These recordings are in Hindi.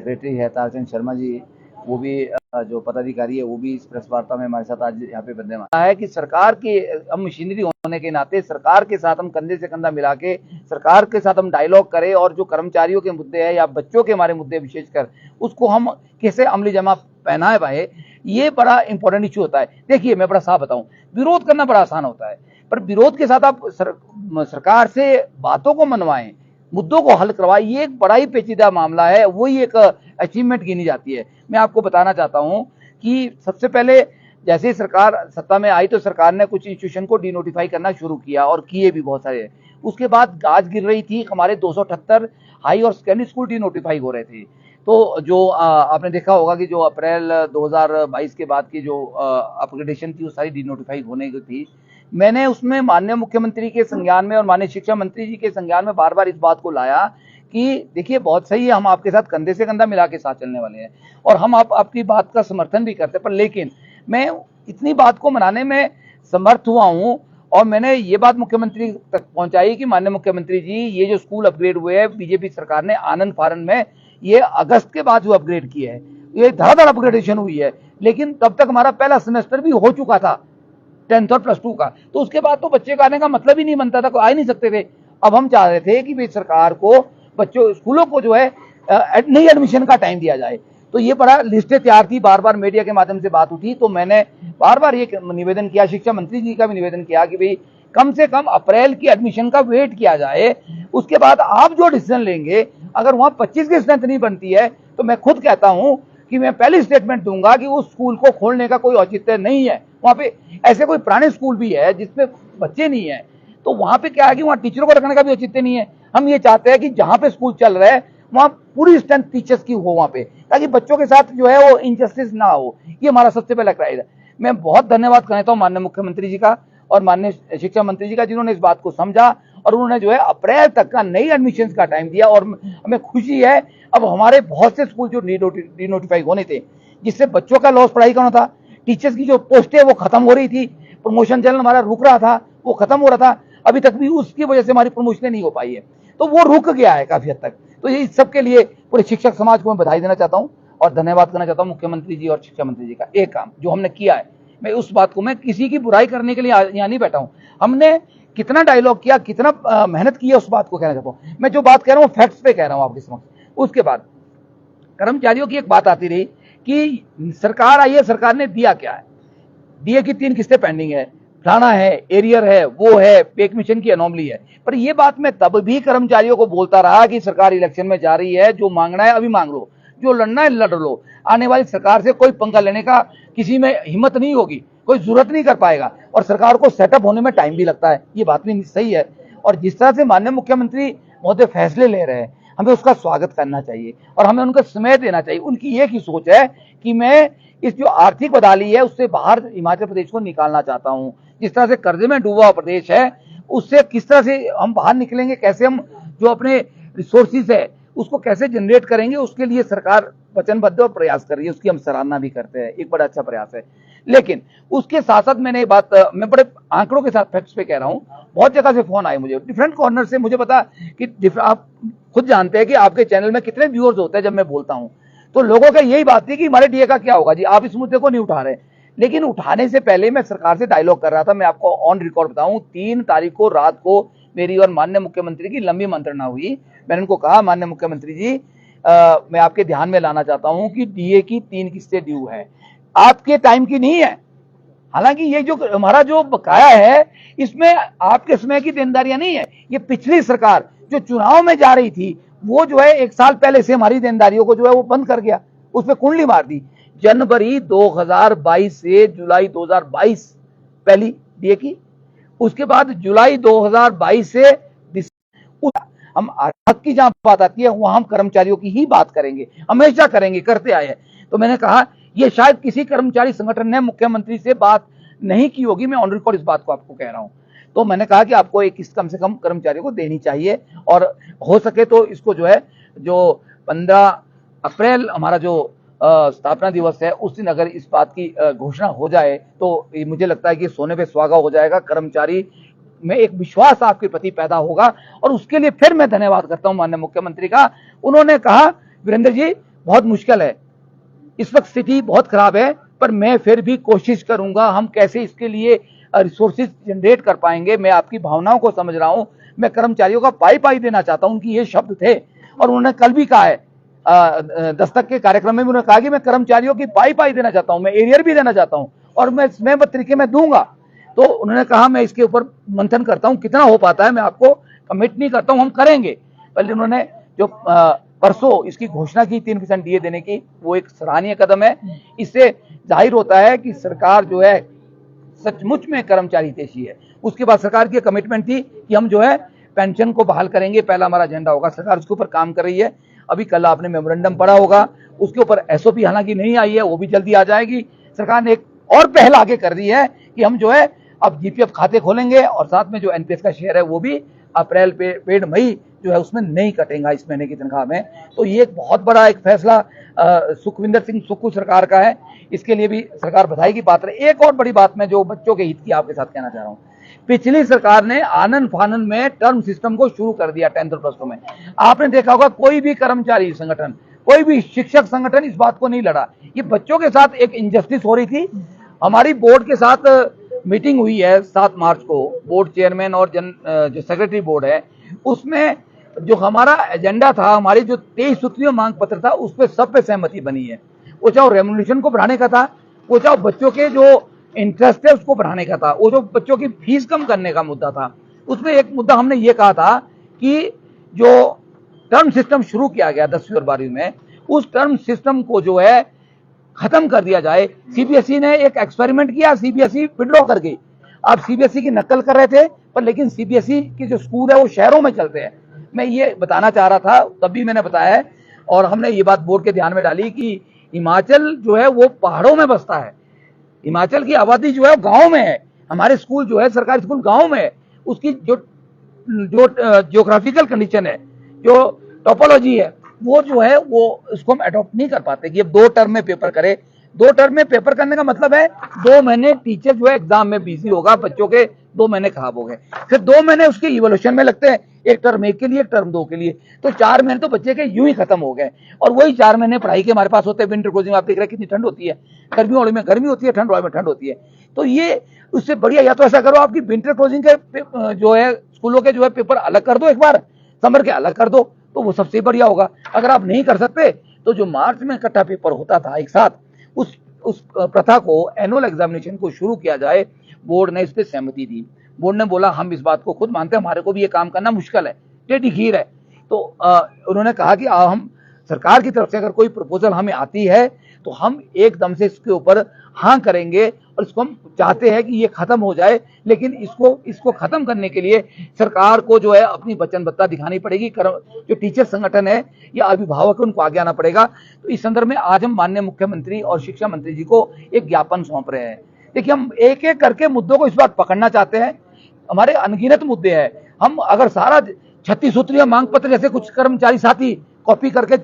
सेक्रेटरी है तारचंद शर्मा जी, वो भी जो पदाधिकारी है वो भी इस प्रेस वार्ता में हमारे साथ आज यहाँ पे विद्यमान है कि सरकार की हम मशीनरी होने के नाते सरकार के साथ हम कंधे से कंधा मिला के सरकार के साथ हम डायलॉग करें और जो कर्मचारियों के मुद्दे हैं या बच्चों के हमारे मुद्दे विशेषकर उसको हम कैसे अमली जमा पहनाए पाए, ये बड़ा इंपॉर्टेंट इश्यू होता है। देखिए मैं बड़ा साफ बताऊं, विरोध करना बड़ा आसान होता है, पर विरोध के साथ आप सरकार से बातों को मनवाएं, मुद्दों को हल करवाए, ये एक बड़ा ही पेचीदा मामला है, वही एक अचीवमेंट गिनी जाती है। मैं आपको बताना चाहता हूं कि सबसे पहले जैसे ही सरकार सत्ता में आई तो सरकार ने कुछ इंस्टीट्यूशन को डिनोटिफाई करना शुरू किया और किए भी बहुत सारे। उसके बाद गाज गिर रही थी, हमारे 278 हाई और सेकेंडरी स्कूल डिनोटिफाई हो रहे थे। तो जो आपने देखा होगा कि जो अप्रैल 2022 के बाद की जो अपग्रेडेशन थी वो सारी डिनोटिफाई होने की थी। मैंने उसमें माननीय मुख्यमंत्री के संज्ञान में और माननीय शिक्षा मंत्री जी के संज्ञान में बार बार इस बात को लाया कि देखिए बहुत सही है, हम आपके साथ कंधे से कंधा मिला के साथ चलने वाले हैं और हम आपकी बात का समर्थन भी करते हैं, पर लेकिन मैं इतनी बात को मनाने में समर्थ हुआ हूं और मैंने ये बात मुख्यमंत्री तक पहुंचाई कि माननीय मुख्यमंत्री जी, ये जो स्कूल अपग्रेड हुए हैं बीजेपी सरकार ने आनंद फानंद में ये अगस्त के बाद जो अपग्रेड किया है, ये धड़ाधड़ अपग्रेडेशन हुई है, लेकिन तब तक हमारा पहला सेमेस्टर भी हो चुका था 10th और +2 का, तो उसके बाद तो बच्चे का आने का मतलब ही नहीं बनता था, कोई आ ही नहीं सकते थे। अब हम चाह रहे थे कि भाई सरकार को बच्चों स्कूलों को जो है नई एडमिशन का टाइम दिया जाए, तो ये बड़ा लिस्टें तैयार थी, बार बार मीडिया के माध्यम से बात उठी, तो मैंने बार बार ये निवेदन किया, शिक्षा मंत्री जी का भी निवेदन किया कि भाई कम से कम अप्रैल की एडमिशन का वेट किया जाए, उसके बाद आप जो डिसीजन लेंगे, अगर वहां 25 की स्ट्रेंथ नहीं बनती है तो मैं खुद कहता हूं कि मैं पहली स्टेटमेंट दूंगा कि उस स्कूल को खोलने का कोई औचित्य नहीं है। वहां पे ऐसे कोई पुराने स्कूल भी है जिसमें बच्चे नहीं है, तो वहां पे क्या है कि वहां टीचरों को रखने का भी औचित्य नहीं है। हम ये चाहते हैं कि जहां पे स्कूल चल रहा है वहां पूरी स्ट्रेंथ टीचर्स की हो वहां पे, ताकि बच्चों के साथ जो है वो इनजस्टिस ना हो। ये हमारा सबसे पहला क्राइड है। मैं बहुत धन्यवाद करता हूँ माननीय मुख्यमंत्री जी का और माननीय शिक्षा मंत्री जी का, जिन्होंने इस बात को समझा और उन्होंने जो है अप्रैल तक का नई एडमिशन का टाइम दिया और हमें खुशी है अब हमारे बहुत से स्कूल जो डिनोटिफाई होने थे, जिससे बच्चों का लॉस पढ़ाई करना था, टीचर्स की जो पोस्टें वो खत्म हो रही थी, प्रमोशन चलन हमारा रुक रहा था, वो खत्म हो रहा था, अभी तक भी उसकी वजह से हमारी प्रमोशन नहीं हो पाई है, तो वो रुक गया है काफी हद तक। तो ये इस सबके लिए पूरे शिक्षक समाज को मैं बधाई देना चाहता हूँ और धन्यवाद करना चाहता हूँ मुख्यमंत्री जी और शिक्षा मंत्री जी का। एक काम जो हमने किया है, मैं उस बात को, मैं किसी की बुराई करने के लिए यहाँ नहीं बैठा हूँ, हमने कितना डायलॉग किया, कितना मेहनत की है, उस बात को कहना चाहता हूँ। मैं जो बात कह रहा हूँ फैक्ट्स पे कह रहा हूँ आपके समक्ष। उसके बाद कर्मचारियों की एक बात आती रही कि सरकार आई है, सरकार ने दिया क्या है, डीए की 3 किस्तें पेंडिंग है, फलाना है, एरियर है, वो है, पे कमीशन की अनोमली है। पर ये बात मैं तब भी कर्मचारियों को बोलता रहा कि सरकार इलेक्शन में जा रही है, जो मांगना है अभी मांग लो, जो लड़ना है लड़ लो, आने वाली सरकार से कोई पंगा लेने का किसी में हिम्मत नहीं होगी, कोई जरूरत नहीं कर पाएगा और सरकार को सेटअप होने में टाइम भी लगता है, ये बात भी सही है। और जिस तरह से माननीय मुख्यमंत्री महोदय फैसले ले रहे हैं, हमें उसका स्वागत करना चाहिए और हमें उनको समय देना चाहिए। उनकी एक ही सोच है कि मैं इस जो आर्थिक बदहाली है उससे बाहर हिमाचल प्रदेश को निकालना चाहता हूं। जिस तरह से कर्जे में डूबा प्रदेश है, उससे किस तरह से हम बाहर निकलेंगे, कैसे हम जो अपने रिसोर्सेज है उसको कैसे जनरेट करेंगे, उसके लिए सरकार वचनबद्ध और प्रयास कर रही है, उसकी हम सराहना भी करते हैं, एक बड़ा अच्छा प्रयास है। लेकिन उसके साथ साथ मैंने बात, मैं बड़े आंकड़ों के साथ फैक्ट्स पे कह रहा हूं, बहुत जगह से फोन आए मुझे डिफरेंट कॉर्नर से, मुझे पता कि आप खुद जानते हैं कि आपके चैनल में कितने व्यूअर्स होते हैं जब मैं बोलता हूं, तो लोगों का यही बात थी कि हमारे डीए का क्या होगा जी, आप इस मुद्दे को नहीं उठा रहे। लेकिन उठाने से पहले मैं सरकार से डायलॉग कर रहा था, मैं आपको ऑन रिकॉर्ड बताऊं, 3 तारीख को रात को मेरी और माननीय मुख्यमंत्री की लंबी मंत्रणा हुई। मैंने उनको कहा, माननीय मुख्यमंत्री जी, मैं आपके ध्यान में लाना चाहता हूं कि डीए की 3 किस्तें ड्यू है, आपके टाइम की नहीं है। हालांकि ये जो हमारा जो बकाया है इसमें आपके समय की देनदारियां नहीं है, ये पिछली सरकार जो चुनाव में जा रही थी वो जो है 1 साल पहले से हमारी देनदारियों को जो है वो बंद कर गया, उसमें कुंडली मार दी। जनवरी 2022 से जुलाई 2022 पहली डीए की, उसके बाद जुलाई 2022 से हम हक की जहां बात आती है वहां हम कर्मचारियों की ही बात करेंगे, हमेशा करेंगे, करते आए हैं। तो मैंने कहा ये शायद किसी कर्मचारी संगठन ने मुख्यमंत्री से बात नहीं की होगी, मैं ऑन रिकॉर्ड इस बात को आपको कह रहा हूं। तो मैंने कहा कि आपको एक किस्त कम से कम कर्मचारियों को देनी चाहिए और हो सके तो इसको जो है, जो 15 अप्रैल हमारा जो स्थापना दिवस है उस दिन अगर इस बात की घोषणा हो जाए तो मुझे लगता है कि सोने पे सुहागा हो जाएगा, कर्मचारी में एक विश्वास आपके प्रति पैदा होगा। और उसके लिए फिर मैं धन्यवाद करता हूं माननीय मुख्यमंत्री का। उन्होंने कहा वीरेंद्र जी बहुत मुश्किल है। इस वक्त स्थिति बहुत खराब है, पर मैं फिर भी कोशिश करूंगा हम कैसे इसके लिए रिसोर्सेज जनरेट कर पाएंगे। मैं आपकी भावनाओं को समझ रहा हूं। मैं कर्मचारियों का पाई देना चाहता हूं, उनकी ये शब्द थे और उन्होंने कल भी कहा है दस्तक के कार्यक्रम में भी उन्होंने कहा कि मैं कर्मचारियों की पाई देना चाहता हूं, मैं एरियर भी देना चाहता हूं और मैं इसमें तरीके में दूंगा। तो उन्होंने कहा मैं इसके ऊपर मंथन करता हूं, कितना हो पाता है मैं आपको कमिट नहीं करता हूं, हम करेंगे। पहले उन्होंने जो परसों इसकी घोषणा की 3% डीए देने की, वो एक सराहनीय कदम है। इससे जाहिर होता है कि सरकार जो है सचमुच में कर्मचारी हितैषी है। उसके बाद सरकार की कमिटमेंट थी कि हम जो है पेंशन को बहाल करेंगे, पहला हमारा एजेंडा होगा। सरकार उसके ऊपर काम कर रही है। अभी कल आपने मेमोरेंडम पढ़ा होगा, उसके ऊपर एसओपी हालांकि नहीं आई है, वो भी जल्दी आ जाएगी। सरकार ने एक और पहल आगे कर दी है कि हम जो है अब जीपीएफ खाते खोलेंगे और साथ में जो एनपीएस का शेयर है वो भी अप्रैल पेड मई जो है उसमें नहीं कटेगा इस महीने की तनख्वाह में। तो ये एक बहुत बड़ा एक फैसला सुखविंदर सिंह सुक्खू सरकार का है। इसके लिए भी सरकार बधाई की पात्र है। एक और बड़ी बात मैं जो बच्चों के हित की आपके साथ कहना चाह रहा हूँ, पिछली सरकार ने आनन फानन में टर्म सिस्टम को शुरू कर दिया 10th और प्लस 2 में। आपने देखा होगा कोई भी कर्मचारी संगठन, कोई भी शिक्षक संगठन इस बात को नहीं लड़ा। ये बच्चों के साथ एक इनजस्टिस हो रही थी। हमारी बोर्ड के साथ मीटिंग हुई है 7 मार्च को, बोर्ड चेयरमैन और जो सेक्रेटरी बोर्ड है, उसमें जो हमारा एजेंडा था, हमारी जो 23 सूत्रीय मांग पत्र था, उस पर सब पे सहमति बनी है। वो चाहे रेमुनेशन को बढ़ाने का था, वो चाहे बच्चों के जो इंटरेस्ट है उसको बढ़ाने का था, वो जो बच्चों की फीस कम करने का मुद्दा था, उसमें एक मुद्दा हमने ये कहा था कि जो टर्म सिस्टम शुरू किया गया 10वीं और 12वीं में, उस टर्म सिस्टम को जो है खत्म कर दिया जाए। सीबीएसई ने एक एक्सपेरिमेंट किया, सीबीएसई विड्रॉ कर गई। आप सीबीएसई की नकल कर रहे थे, पर लेकिन सीबीएसई के जो स्कूल है वो शहरों में चलते हैं। मैं ये बताना चाह रहा था, तभी मैंने बताया है और हमने ये बात बोर्ड के ध्यान में डाली कि हिमाचल जो है वो पहाड़ों में बसता है, हिमाचल की आबादी जो है गांव में है। हमारे स्कूल जो है सरकारी स्कूल गांव में है। उसकी जो जियोग्राफिकल कंडीशन है, जो टोपोलॉजी है, वो जो है वो उसको हम अडॉप्ट नहीं कर पाते कि अब 2 टर्म में पेपर करे। 2 टर्म में पेपर करने का मतलब है 2 महीने टीचर जो है एग्जाम में बिजी होगा, बच्चों के 2 महीने खराब हो गए, फिर 2 महीने उसके इवोल्यूशन में लगते हैं, एक टर्म 1 के लिए, एक टर्म 2 के लिए, तो 4 महीने तो बच्चे के यूं ही खत्म हो गए। और वही 4 महीने पढ़ाई के हमारे पास होते हैं। विंटर क्लोजिंग आप देख रहे हैं कितनी ठंड होती है, गर्मियों वाले में गर्मी होती है, ठंड वाले में ठंड होती है। तो ये उससे बढ़िया या तो ऐसा करो आपकी विंटर क्लोजिंग के जो है स्कूलों के जो है पेपर अलग कर दो, एक बार समर के अलग कर दो, तो वो सबसे बढ़िया होगा। अगर आप नहीं कर सकते तो जो मार्च में इकट्ठा पेपर होता था एक साथ, उस प्रथा को, एनुअल एग्जामिनेशन को शुरू किया जाए। बोर्ड ने इस पर सहमति दी। बोर्ड ने बोला हम इस बात को खुद मानते हैं, हमारे को भी ये काम करना मुश्किल है, टेढ़ी खीर है। तो उन्होंने कहा कि हम सरकार की तरफ से अगर कोई प्रपोजल हमें आती है तो हम एकदम से इसके ऊपर हाँ करेंगे और इसको हम चाहते हैं कि ये खत्म हो जाए। लेकिन इसको खत्म करने के लिए सरकार को जो है अपनी वचनबद्धता दिखानी पड़ेगी। जो टीचर संगठन है या अभिभावक है उनको आगे आना पड़ेगा। तो इस संदर्भ में आज हम माननीय मुख्यमंत्री और शिक्षा मंत्री जी को एक ज्ञापन सौंप रहे हैं। देखिए, हम एक एक करके मुद्दों को इस बार पकड़ना चाहते हैं। हमारे अनगिनत मुद्दे हैं। हम अगर सारा 36 सूत्रीय मांग पत्र जैसे कुछ कर्मचारी साथी कॉपी करके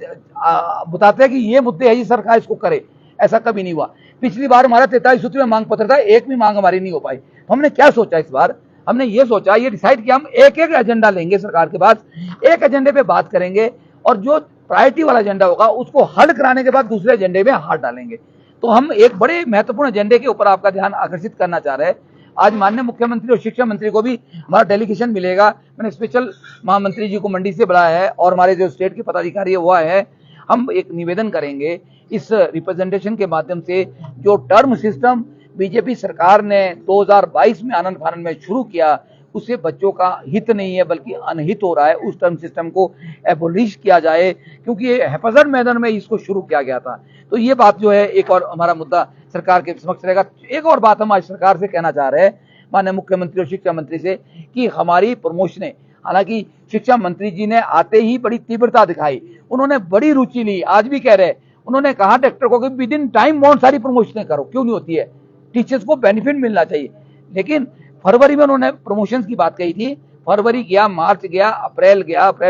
बताते हैं कि ये मुद्दे है जी सरकार इसको करे, ऐसा कभी नहीं हुआ। पिछली बार हमारा 43 सूत्रीय मांग पत्र था, एक भी मांग हमारी नहीं हो पाई। हमने क्या सोचा इस बार, हमने ये सोचा, ये डिसाइड किया हम एक एक एजेंडा लेंगे सरकार के पास, एक एजेंडे पे बात करेंगे और जो प्रायोरिटी वाला एजेंडा होगा उसको हल कराने के बाद दूसरे एजेंडे में हाथ डालेंगे। तो हम एक बड़े महत्वपूर्ण एजेंडे के ऊपर आपका ध्यान आकर्षित करना चाह रहे हैं। आज माननीय मुख्यमंत्री और शिक्षा मंत्री को भी हमारा डेलीगेशन मिलेगा। मैंने स्पेशल महामंत्री जी को मंडी से बुलाया है और हमारे जो स्टेट के पदाधिकारी है वो आए हैं। हम एक निवेदन करेंगे इस रिप्रेजेंटेशन के माध्यम से, जो टर्म सिस्टम बीजेपी सरकार ने 2022 में आनंद फानन में शुरू किया, उससे बच्चों का हित नहीं है बल्कि अनहित हो रहा है। उस टर्म सिस्टम को एबोलिश किया जाए, क्योंकि ये हेफाजत मैदान में इसको शुरू किया गया था। तो ये बात जो है एक और हमारा मुद्दा सरकार के समक्ष रहेगा। एक और बात हम आज सरकार से कहना चाह रहे हैं, माननीय मुख्यमंत्री और शिक्षा मंत्री से, कि हमारी प्रमोशनें, हालांकि शिक्षा मंत्री जी ने आते ही बड़ी तीव्रता दिखाई, उन्होंने बड़ी रुचि ली, आज भी कह रहे हैं, उन्होंने कहा डायरेक्टर को कि विद इन टाइम बहुत सारी प्रमोशनें करो, क्यों नहीं होती है, टीचर्स को बेनिफिट मिलना चाहिए। लेकिन फरवरी में उन्होंने प्रमोशंस की बात कही थी, फरवरी गया, मार्च गया, अप्रैल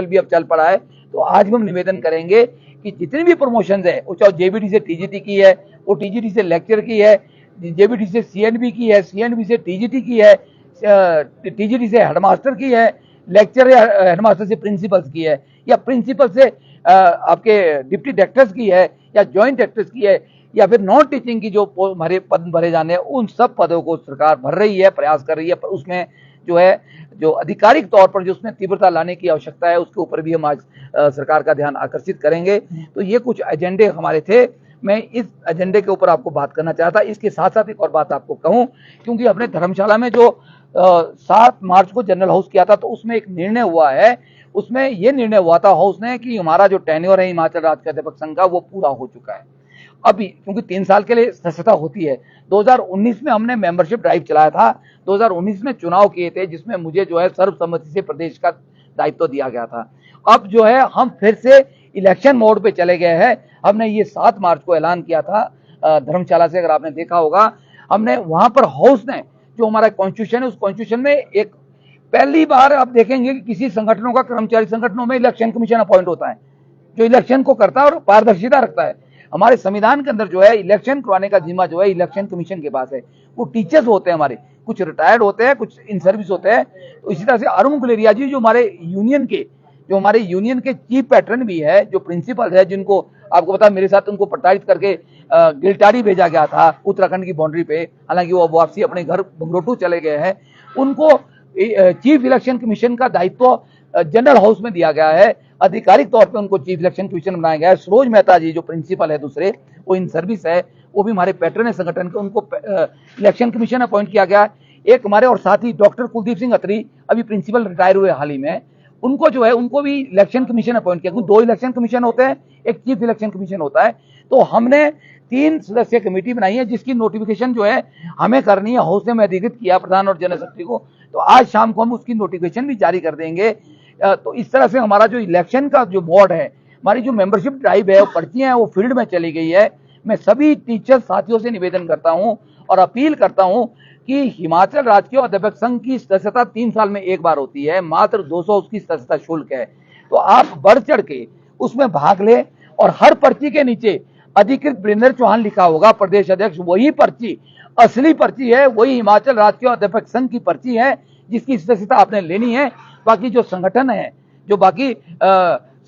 भी अब चल पड़ा है। तो आज भी हम निवेदन करेंगे कि जितनी भी प्रमोशंस है, वो चाहे जेबीटी से टीजीटी की है, वो टीजीटी से लेक्चर की है, जेबीटी से सीएनबी की है, सीएनबी से टीजीटी की है, टीजीटी से हेडमास्टर की है, लेक्चर या हेडमास्टर से प्रिंसिपल्स की है, या प्रिंसिपल से आपके डिप्टी डायरेक्टर्स की है या ज्वाइंट डायरेक्टर्स की है या फिर नॉन टीचिंग की जो हमारे पद भरे जाने हैं, उन सब पदों को सरकार भर रही है, प्रयास कर रही है। पर उसमें जो है जो आधिकारिक तौर पर जो उसमें तीव्रता लाने की आवश्यकता है, उसके ऊपर भी हम आज सरकार का ध्यान आकर्षित करेंगे। तो ये कुछ एजेंडे हमारे थे, मैं इस एजेंडे के ऊपर आपको बात करना चाहता। इसके साथ साथ एक और बात आपको कहूं, क्योंकि अपने धर्मशाला में जो 7 मार्च को जनरल हाउस किया था, तो उसमें एक निर्णय हुआ है, उसमें यह निर्णय हुआ था हाउस ने कि हमारा जो टेन्योर है हिमाचल राज्य अध्यापक संघ का, वो पूरा हो चुका है अभी, क्योंकि 3 साल के लिए सदस्यता होती है। 2019 में हमने मेंबरशिप ड्राइव चलाया था, 2019 में चुनाव किए थे, जिसमें मुझे जो है सर्वसम्मति से प्रदेश का दायित्व दिया गया था। अब जो है हम फिर से इलेक्शन मोड पे चले गए हैं। हमने ये 7 मार्च को ऐलान किया था धर्मशाला से, अगर आपने देखा होगा, हमने वहां पर हाउस ने जो हमारा कॉन्स्टिट्यूशन है, उस कॉन्स्टिट्यूशन में एक पहली बार आप देखेंगे कि किसी संगठनों का, कर्मचारी संगठनों में इलेक्शन कमीशन अपॉइंट होता है, जो इलेक्शन को करता है और पारदर्शिता रखता है। हमारे संविधान के अंदर जो है इलेक्शन करवाने का जिम्मा जो है इलेक्शन कमीशन के पास है। वो टीचर्स होते हैं हमारे, कुछ रिटायर्ड होते हैं, कुछ इन सर्विस होते हैं। तो इसी तरह से अरुण गुलेरिया जी जो हमारे यूनियन के चीफ पैटर्न भी है, जो प्रिंसिपल है, जिनको आपको पता मेरे साथ उनको प्रताड़ित करके गिल्टारी भेजा गया था उत्तराखंड की बाउंड्री पे, हालांकि वो वापसी अपने घर बंगरोटू चले गए हैं। उनको चीफ इलेक्शन कमीशन का दायित्व जनरल हाउस में दिया गया है, आधिकारिक तौर पे उनको चीफ इलेक्शन कमीशन बनाया गया है। सरोज मेहता जी जो प्रिंसिपल है दूसरे, वो इन सर्विस है, वो भी हमारे पैटर्न है संगठन के, उनको इलेक्शन कमीशन अपॉइंट किया गया है। एक हमारे और साथी डॉक्टर कुलदीप सिंह अत्री अभी प्रिंसिपल रिटायर हुए हाल ही में, उनको जो है उनको भी इलेक्शन कमीशन अपॉइंट किया। 2 इलेक्शन कमीशन होते हैं, एक चीफ इलेक्शन कमीशन होता है। तो हमने 3 सदस्यीय कमेटी बनाई है, जिसकी नोटिफिकेशन जो है हमें करनी है, हाउस ने में अधिकृत किया प्रधान और जनरल सेक्रेटरी को। तो आज शाम को हम उसकी नोटिफिकेशन भी जारी कर देंगे। तो इस तरह से हमारा जो इलेक्शन का जो बोर्ड है, हमारी जो मेंबरशिप ड्राइव है, वो पर्चियां हैं, वो फील्ड में चली गई है। मैं सभी टीचर साथियों से निवेदन करता हूं और अपील करता हूं कि हिमाचल राज्य अध्यापक संघ की सदस्यता 3 साल में एक बार होती है, मात्र 200 उसकी सदस्यता शुल्क है। तो आप बढ़ चढ़ के उसमें भाग ले, और हर पर्ची के नीचे अधिकृत वीरेंद्र चौहान लिखा होगा, प्रदेश अध्यक्ष। वही पर्ची असली पर्ची है, वही हिमाचल राज्य अध्यापक संघ की पर्ची है, जिसकी सदस्यता आपने लेनी है। बाकी जो संगठन है, जो बाकी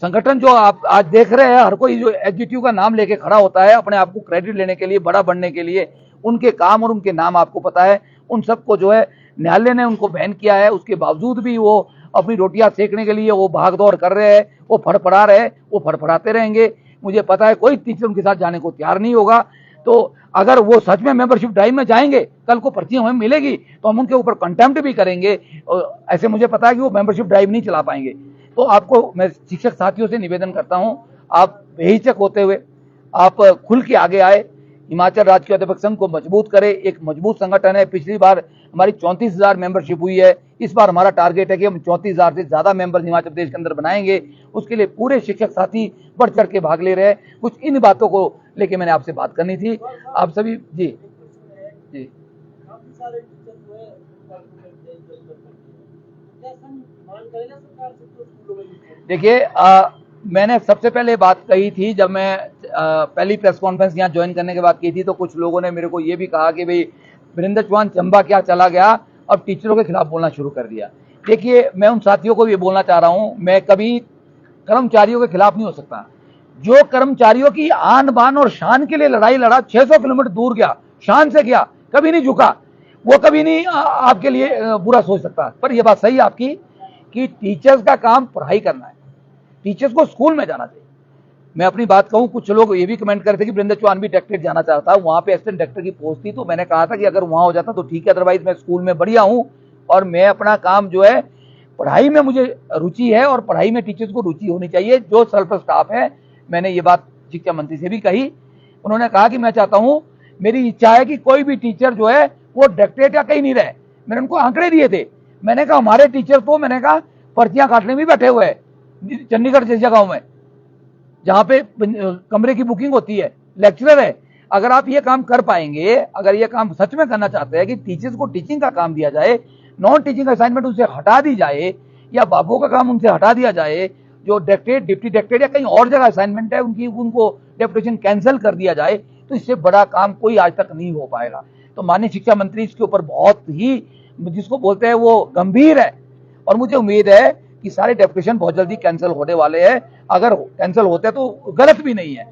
संगठन जो आप आज देख रहे हैं, हर कोई जो एग्जीक्यूटिव का नाम लेके खड़ा होता है अपने आप को क्रेडिट लेने के लिए, बड़ा बनने के लिए, उनके काम और उनके नाम आपको पता है। उन सबको जो है न्यायालय ने उनको बैन किया है, उसके बावजूद भी वो अपनी रोटियां सेकने के लिए वो भाग दौड़ कर रहे हैं, वो फड़फड़ा रहे, वो फड़फड़ाते रहेंगे। मुझे पता है कोई टीचर उनके साथ जाने को तैयार नहीं होगा। तो अगर वो सच में मेंबरशिप ड्राइव में जाएंगे, कल को पर्ची हमें मिलेगी तो हम उनके ऊपर कंटेम्प्ट भी करेंगे। और ऐसे मुझे पता है कि वो मेंबरशिप ड्राइव नहीं चला पाएंगे। तो आपको मैं शिक्षक साथियों से निवेदन करता हूं, आप बेहिचक होते हुए आप खुल के आगे आए, हिमाचल राज्य अध्यापक संघ को मजबूत करे। एक मजबूत संगठन है। पिछली बार हमारी 34,000 मेंबरशिप हुई है, इस बार हमारा टारगेट है कि हम 34,000 से ज्यादा मेंबर हिमाचल प्रदेश के अंदर बनाएंगे। उसके लिए पूरे शिक्षक साथी बढ़ चढ़ के भाग ले रहे हैं। कुछ इन बातों को लेके मैंने आपसे बात करनी थी। आप सभी जी जी देखिए, मैंने सबसे पहले बात कही थी, जब मैं पहली प्रेस कॉन्फ्रेंस यहाँ ज्वाइन करने के बाद की थी, तो कुछ लोगों ने मेरे को ये भी कहा कि भाई वीरेंद्र चौहान चंबा क्या चला गया और टीचरों के खिलाफ बोलना शुरू कर दिया। देखिए, मैं उन साथियों को भी बोलना चाह रहा हूं, मैं कभी कर्मचारियों के खिलाफ नहीं हो सकता। जो कर्मचारियों की आन बान और शान के लिए लड़ाई लड़ा, 600 किलोमीटर दूर गया, शान से गया, कभी नहीं झुका, वो कभी नहीं आपके लिए बुरा सोच सकता। पर यह बात सही आपकी कि टीचर्स का काम पढ़ाई करना है, टीचर्स को स्कूल में जाना चाहिए। मैं अपनी बात कहूं, कुछ लोग ये भी कमेंट करते कि वीरेंद्र चौहान भी डायरेक्टरेट जाना चाहता, वहां पे असिस्टेंट डायरेक्टर की पोस्ट थी। तो मैंने कहा था कि अगर वहां हो जाता तो ठीक है, अदरवाइज मैं स्कूल में बढ़िया हूं और मैं अपना काम जो है, पढ़ाई में मुझे रुचि है और पढ़ाई में टीचर्स को रुचि होनी चाहिए। जो सरप्लस स्टाफ है, मैंने ये बात शिक्षा मंत्री से भी कही, उन्होंने कहा कि मैं चाहता हूं, मेरी इच्छा है कि कोई भी टीचर जो है वो डायरेक्टरेट या कहीं नहीं रहे। मैंने उनको आंकड़े दिए थे, मैंने कहा हमारे टीचर तो मैंने कहा पर्चियां काटने में बैठे हुए हैं चंडीगढ़ जैसी जगहों में, जहां पे कमरे की बुकिंग होती है, लेक्चरर है। अगर आप ये काम कर पाएंगे, अगर ये काम सच में करना चाहते हैं कि टीचर्स को टीचिंग का काम दिया जाए, नॉन टीचिंग असाइनमेंट उनसे हटा दी जाए, या बाबू का काम उनसे हटा दिया जाए, जो डायरेक्टरेट, डिप्टी डायरेक्टरेट या कहीं और जगह असाइनमेंट है उनको डेपुटेशन कैंसिल कर दिया जाए, तो इससे बड़ा काम कोई आज तक नहीं हो पाएगा। तो माननीय शिक्षा मंत्री इसके ऊपर बहुत ही, जिसको बोलते हैं वो, गंभीर है। और मुझे उम्मीद है कि सारे डेपुटेशन बहुत जल्दी कैंसिल होने वाले हैं, अगर कैंसिल होते तो गलत भी नहीं है।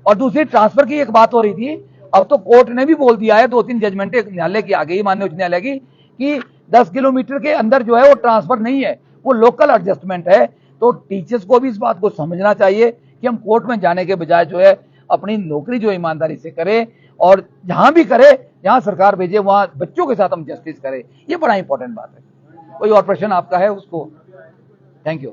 और दूसरी ट्रांसफर की एक बात हो रही थी, अब तो कोर्ट ने भी बोल दिया है, 2-3 जजमेंटें न्यायालय की आ गई, माननीय उच्च न्यायालय की, कि 10 किलोमीटर के अंदर जो है वो ट्रांसफर नहीं है, वो लोकल एडजस्टमेंट है। तो टीचर्स को भी इस बात को समझना चाहिए कि हम कोर्ट में जाने के बजाय जो है अपनी नौकरी जो ईमानदारी से करें, और जहां भी करे, जहां सरकार भेजे वहां बच्चों के साथ हम जस्टिस करें। ये बड़ा इंपॉर्टेंट बात है। कोई और प्रश्न आपका है उसको? Thank you.